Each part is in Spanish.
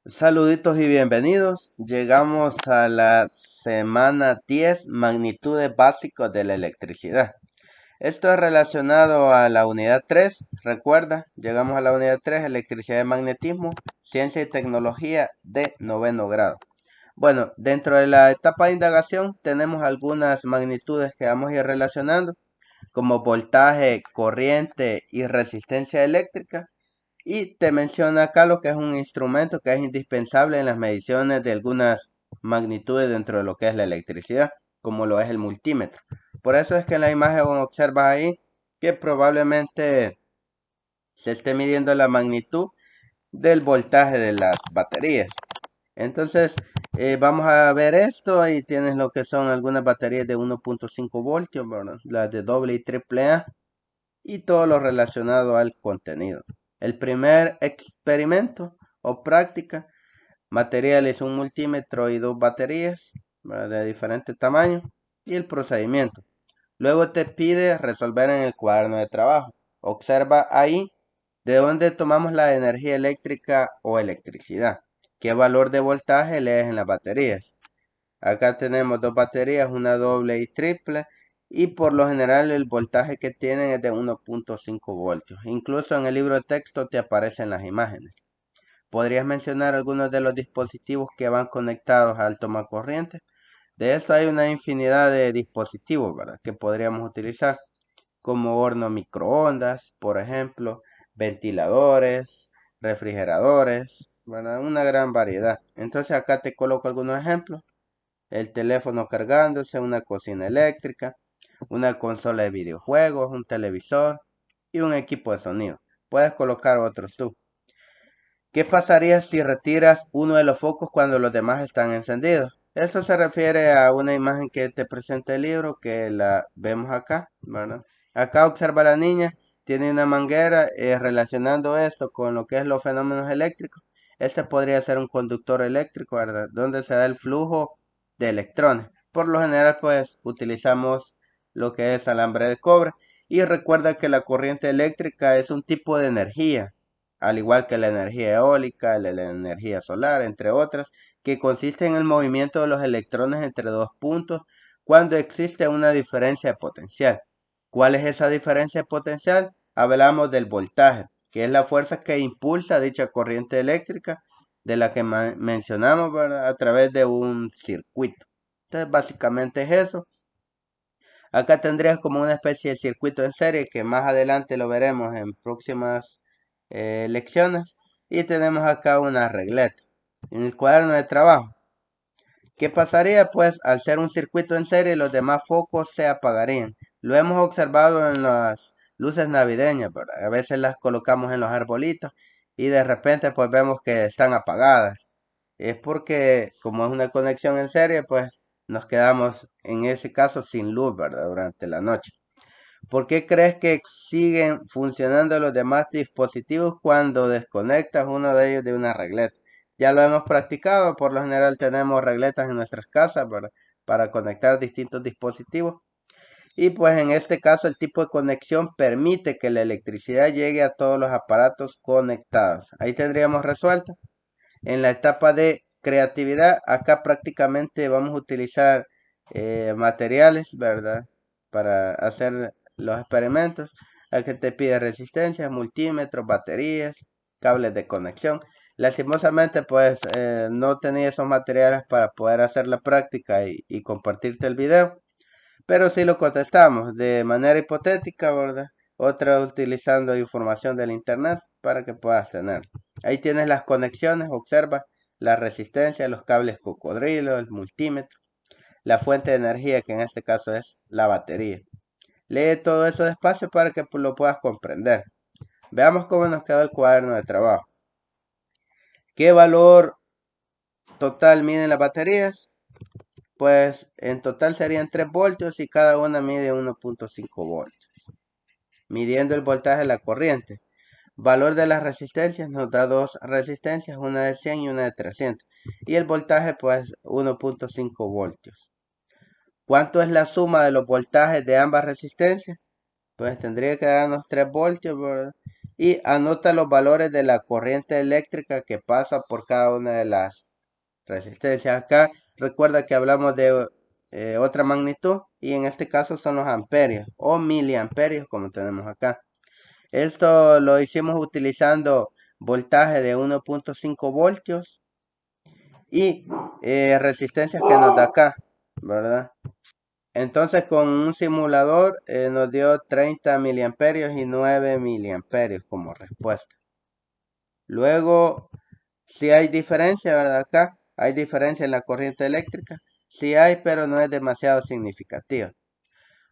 Saluditos y bienvenidos. Llegamos a la semana 10, magnitudes básicas de la electricidad. Esto es relacionado a la unidad 3. Recuerda, llegamos a la unidad 3, electricidad y magnetismo, ciencia y tecnología de noveno grado. Bueno, dentro de la etapa de indagación tenemos algunas magnitudes que vamos a ir relacionando, como voltaje, corriente y resistencia eléctrica. Y te menciona acá lo que es un instrumento que es indispensable en las mediciones de algunas magnitudes dentro de lo que es la electricidad, como lo es el multímetro. Por eso es que en la imagen observas ahí que probablemente se esté midiendo la magnitud del voltaje de las baterías. Entonces, vamos a ver esto. Ahí tienes lo que son algunas baterías de 1.5 voltios, ¿verdad? Las de doble y triple A y todo lo relacionado al contenido. El primer experimento o práctica, materiales, un multímetro y dos baterías, ¿verdad?, de diferente tamaño, y el procedimiento. Luego te pide resolver en el cuaderno de trabajo. Observa ahí de dónde tomamos la energía eléctrica o electricidad. ¿Qué valor de voltaje lees en las baterías? Acá tenemos dos baterías, una doble y triple, y por lo general el voltaje que tienen es de 1.5 voltios. Incluso en el libro de texto te aparecen las imágenes. ¿Podrías mencionar algunos de los dispositivos que van conectados al tomacorriente? De esto hay una infinidad de dispositivos, ¿verdad?, que podríamos utilizar, como horno microondas, por ejemplo, ventiladores, refrigeradores, ¿verdad? Una gran variedad. Entonces acá te coloco algunos ejemplos: el teléfono cargándose, una cocina eléctrica, una consola de videojuegos, un televisor y un equipo de sonido. Puedes colocar otros tú. ¿Qué pasaría si retiras uno de los focos cuando los demás están encendidos? Esto se refiere a una imagen que te presenta el libro, que la vemos acá, ¿verdad? Acá observa la niña, tiene una manguera, relacionando esto con lo que es los fenómenos eléctricos. Este podría ser un conductor eléctrico, ¿verdad?, donde se da el flujo de electrones. Por lo general, pues utilizamos lo que es alambre de cobre. Y recuerda que la corriente eléctrica es un tipo de energía, al igual que la energía eólica, la energía solar, entre otras, que consiste en el movimiento de los electrones entre dos puntos cuando existe una diferencia de potencial. ¿Cuál es esa diferencia de potencial? Hablamos del voltaje, que es la fuerza que impulsa dicha corriente eléctrica de la que mencionamos, ¿verdad?, a través de un circuito. Entonces, básicamente es eso. Acá tendrías como una especie de circuito en serie que más adelante lo veremos en próximas lecciones. Y tenemos acá una regleta en el cuaderno de trabajo. ¿Qué pasaría? Pues al ser un circuito en serie, los demás focos se apagarían. Lo hemos observado en las luces navideñas, ¿verdad? A veces las colocamos en los arbolitos y de repente pues vemos que están apagadas. Es porque como es una conexión en serie, pues nos quedamos en ese caso sin luz, ¿verdad?, durante la noche. ¿Por qué crees que siguen funcionando los demás dispositivos cuando desconectas uno de ellos de una regleta? Ya lo hemos practicado, por lo general tenemos regletas en nuestras casas, ¿verdad?, para conectar distintos dispositivos. Y pues en este caso el tipo de conexión permite que la electricidad llegue a todos los aparatos conectados. Ahí tendríamos resuelto. En la etapa de creatividad, acá prácticamente vamos a utilizar materiales, ¿verdad?, para hacer los experimentos. Aquí te pide resistencias, multímetros, baterías, cables de conexión. Lastimosamente, pues no tenía esos materiales para poder hacer la práctica y compartirte el video, pero sí lo contestamos de manera hipotética, ¿verdad? Otra utilizando información del internet para que puedas tener. Ahí tienes las conexiones, observa la resistencia, los cables cocodrilo, el multímetro, la fuente de energía, que en este caso es la batería. Lee todo eso despacio para que lo puedas comprender. Veamos cómo nos quedó el cuaderno de trabajo. ¿Qué valor total miden las baterías? Pues en total serían 3 voltios y cada una mide 1.5 voltios. Midiendo el voltaje de la corriente. Valor de las resistencias nos da dos resistencias, una de 100 y una de 300. Y el voltaje pues 1.5 voltios. ¿Cuánto es la suma de los voltajes de ambas resistencias? Pues tendría que darnos 3 voltios, ¿verdad? y anota los valores de la corriente eléctrica que pasa por cada una de las resistencias. Acá recuerda que hablamos de otra magnitud y en este caso son los amperios o miliamperios como tenemos acá. Esto lo hicimos utilizando voltaje de 1.5 voltios y resistencias que nos da acá, ¿verdad? Entonces con un simulador nos dio 30 miliamperios y 9 miliamperios como respuesta. Luego, si hay diferencia, ¿verdad? Acá hay diferencia en la corriente eléctrica. Sí hay, pero no es demasiado significativa.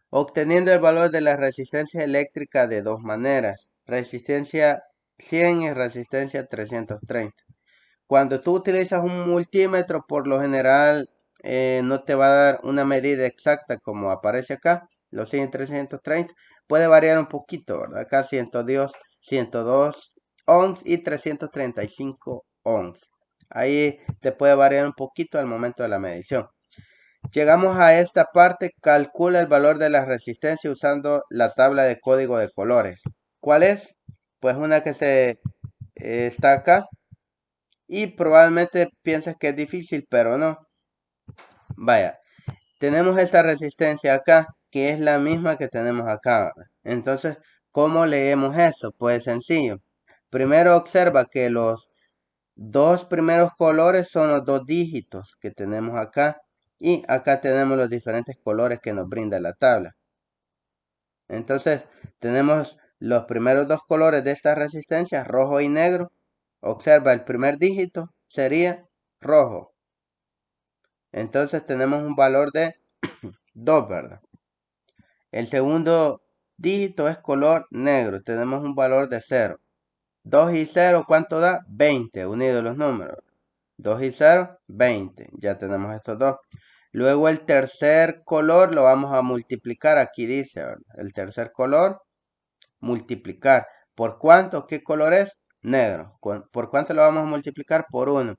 Obteniendo el valor de la resistencia eléctrica de dos maneras. Resistencia 100 y resistencia 330. Cuando tú utilizas un multímetro, por lo general no te va a dar una medida exacta como aparece acá, los 100 y 330. Puede variar un poquito, ¿verdad? Acá 102 ohms y 335 ohms. Ahí te puede variar un poquito al momento de la medición. Llegamos a esta parte, calcula el valor de la resistencia usando la tabla de código de colores. ¿Cuál es? Pues una que está acá. Y probablemente pienses que es difícil, pero no. Vaya, tenemos esta resistencia acá, que es la misma que tenemos acá. Entonces, ¿cómo leemos eso? Pues sencillo. Primero observa que los dos primeros colores son los dos dígitos que tenemos acá. Y acá tenemos los diferentes colores que nos brinda la tabla. Entonces, tenemos los primeros dos colores de esta resistencia, rojo y negro. Observa, el primer dígito sería rojo. Entonces tenemos un valor de 2, ¿verdad? El segundo dígito es color negro. Tenemos un valor de 0. 2 y 0, ¿cuánto da? 20, unidos los números. 2 y 0, 20. Ya tenemos estos dos. Luego el tercer color lo vamos a multiplicar. Aquí dice, ¿verdad? El tercer color, multiplicar. ¿Por cuánto? ¿Qué color es? Negro. ¿Por cuánto lo vamos a multiplicar? Por 1.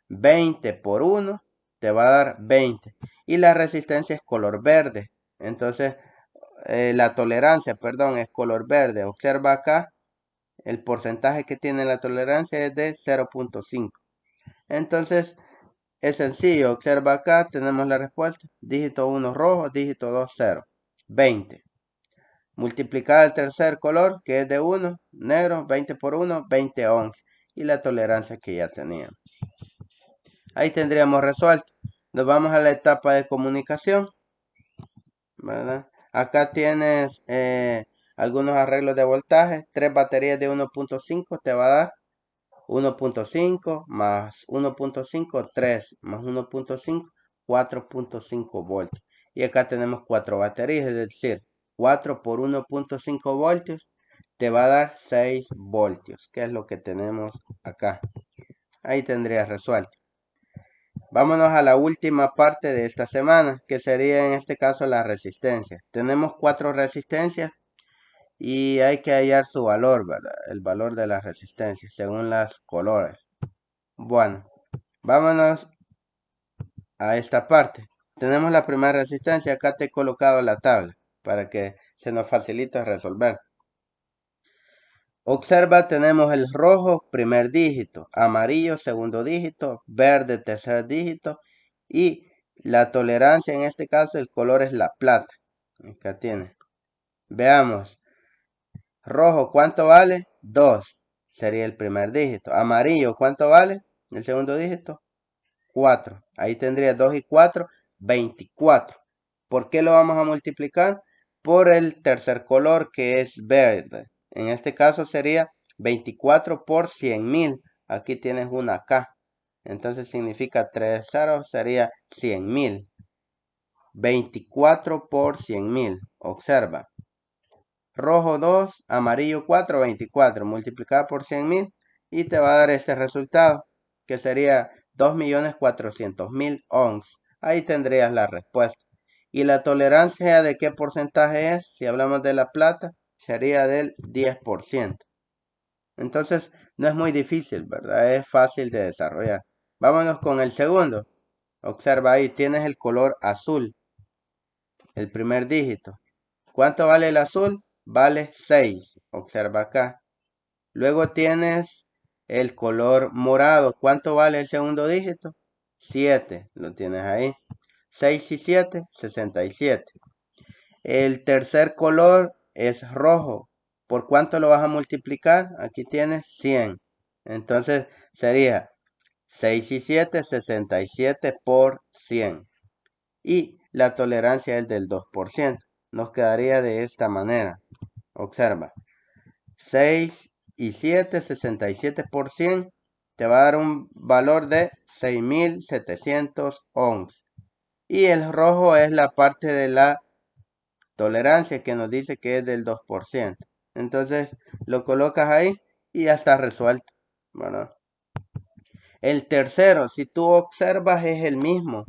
20 por 1 te va a dar 20. Y la resistencia es color verde. Entonces, la tolerancia, perdón, es color verde. Observa acá, el porcentaje que tiene la tolerancia es de 0.5. Entonces, es sencillo. Observa acá, tenemos la respuesta. Dígito 1 rojo, dígito 2 0. 20. Multiplicar el tercer color, que es de 1, negro, 20 por 1, 20 ohms. Y la tolerancia que ya teníamos. Ahí tendríamos resuelto. Nos vamos a la etapa de comunicación, ¿verdad? Acá tienes algunos arreglos de voltaje. 3 baterías de 1.5 te va a dar 1.5 más 1.5, 3 más 1.5, 4.5 voltios. Y acá tenemos 4 baterías, es decir, 4 por 1.5 voltios te va a dar 6 voltios, que es lo que tenemos acá. Ahí tendrías resuelto. Vámonos a la última parte de esta semana, que sería en este caso la resistencia. Tenemos 4 resistencias y hay que hallar su valor, ¿verdad? El valor de la resistencia según las colores. Bueno, vámonos a esta parte. Tenemos la primera resistencia. Acá te he colocado la tabla para que se nos facilite resolver. Observa, tenemos el rojo, primer dígito, amarillo, segundo dígito, verde, tercer dígito y la tolerancia, en este caso, el color es la plata. Acá tiene. Veamos. Rojo, ¿cuánto vale? 2. Sería el primer dígito. Amarillo, ¿cuánto vale? El segundo dígito. 4. Ahí tendría 2 y 4, 24. ¿Por qué lo vamos a multiplicar? Por el tercer color que es verde. En este caso sería 24 por 100.000. Aquí tienes una K. Entonces significa 3 ceros, sería 100.000. 24 por 100.000. Observa. Rojo 2, amarillo 4, 24. Multiplicado por 100.000 y te va a dar este resultado, que sería 2.400.000 ohms. Ahí tendrías la respuesta. ¿Y la tolerancia de qué porcentaje es? Si hablamos de la plata, sería del 10%. Entonces, no es muy difícil, ¿verdad? Es fácil de desarrollar. Vámonos con el segundo. Observa ahí, tienes el color azul, el primer dígito. ¿Cuánto vale el azul? Vale 6. Observa acá. Luego tienes el color morado. ¿Cuánto vale el segundo dígito? 7. Lo tienes ahí. 6 y 7, 67. El tercer color es rojo. ¿Por cuánto lo vas a multiplicar? Aquí tienes 100. Entonces sería 6 y 7, 67 por 100. Y la tolerancia es del 2%. Nos quedaría de esta manera. Observa. 6 y 7, 67 por 100. Te va a dar un valor de 6700 ohms. Y el rojo es la parte de la tolerancia que nos dice que es del 2%. Entonces lo colocas ahí y ya está resuelto, ¿verdad? El tercero, si tú observas, es el mismo.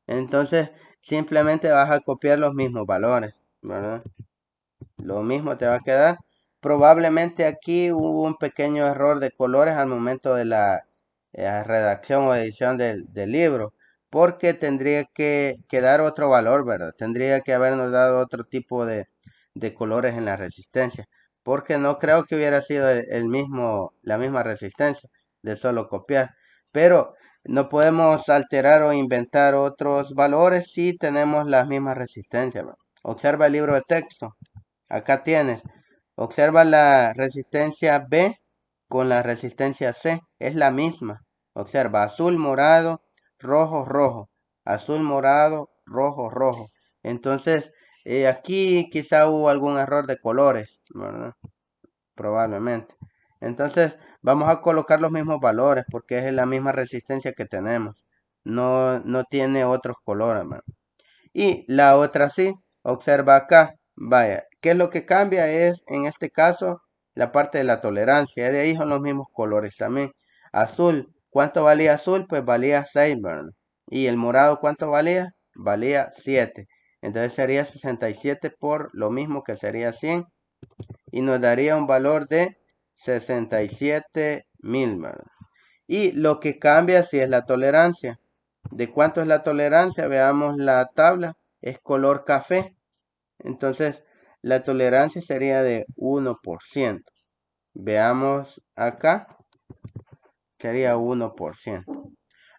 Entonces simplemente vas a copiar los mismos valores, ¿verdad? Lo mismo te va a quedar. Probablemente aquí hubo un pequeño error de colores al momento de la redacción o edición del libro, porque tendría que dar otro valor, ¿verdad? Tendría que habernos dado otro tipo de colores en la resistencia, porque no creo que hubiera sido la misma resistencia de solo copiar. Pero no podemos alterar o inventar otros valores si tenemos las mismas resistencias, ¿verdad? Observa el libro de texto. Acá tienes. Observa la resistencia B con la resistencia C. Es la misma. Observa azul, morado, rojo, rojo. Azul, morado, rojo, rojo. Entonces, aquí quizá hubo algún error de colores, ¿verdad? Probablemente. Entonces, vamos a colocar los mismos valores porque es la misma resistencia que tenemos. No tiene otros colores, ¿verdad? Y la otra sí, observa acá, vaya, ¿qué es lo que cambia? Es en este caso la parte de la tolerancia, de ahí son los mismos colores también. Azul, ¿cuánto valía azul? Pues valía 6, ¿verdad? Y el morado, ¿cuánto valía? Valía 7. Entonces sería 67 por lo mismo que sería 100 y nos daría un valor de 67.000, ¿verdad? Y lo que cambia si es la tolerancia. ¿De cuánto es la tolerancia? Veamos la tabla. Es color café. Entonces, la tolerancia sería de 1%. Veamos acá. Sería 1%.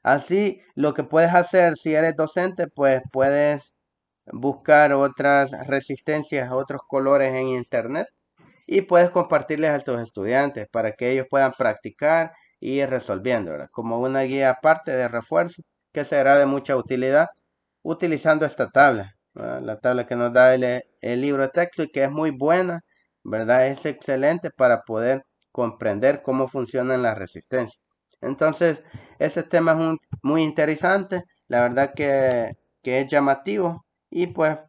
Así, lo que puedes hacer si eres docente, pues puedes buscar otras resistencias, otros colores en internet y puedes compartirles a tus estudiantes para que ellos puedan practicar y ir resolviendo, ¿verdad? Como una guía aparte de refuerzo que será de mucha utilidad utilizando esta tabla, ¿verdad? La tabla que nos da el libro de texto y que es muy buena, ¿verdad? Es excelente para poder comprender cómo funcionan las resistencias. Entonces, ese tema es muy interesante, la verdad que es llamativo y pues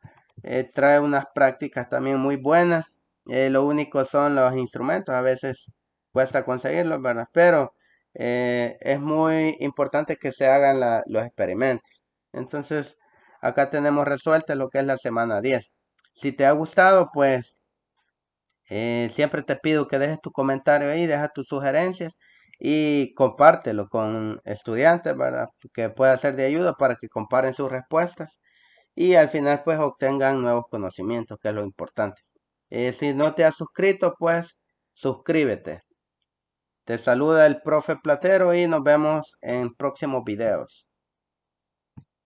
trae unas prácticas también muy buenas. Lo único son los instrumentos, a veces cuesta conseguirlos, ¿verdad? Pero es muy importante que se hagan los experimentos. Entonces, acá tenemos resuelta lo que es la semana 10. Si te ha gustado, pues siempre te pido que dejes tu comentario ahí, deja tus sugerencias y compártelo con estudiantes, ¿verdad? Que pueda ser de ayuda para que comparen sus respuestas y al final pues obtengan nuevos conocimientos, que es lo importante. Si no te has suscrito, pues suscríbete. Te saluda el profe Platero y nos vemos en próximos videos.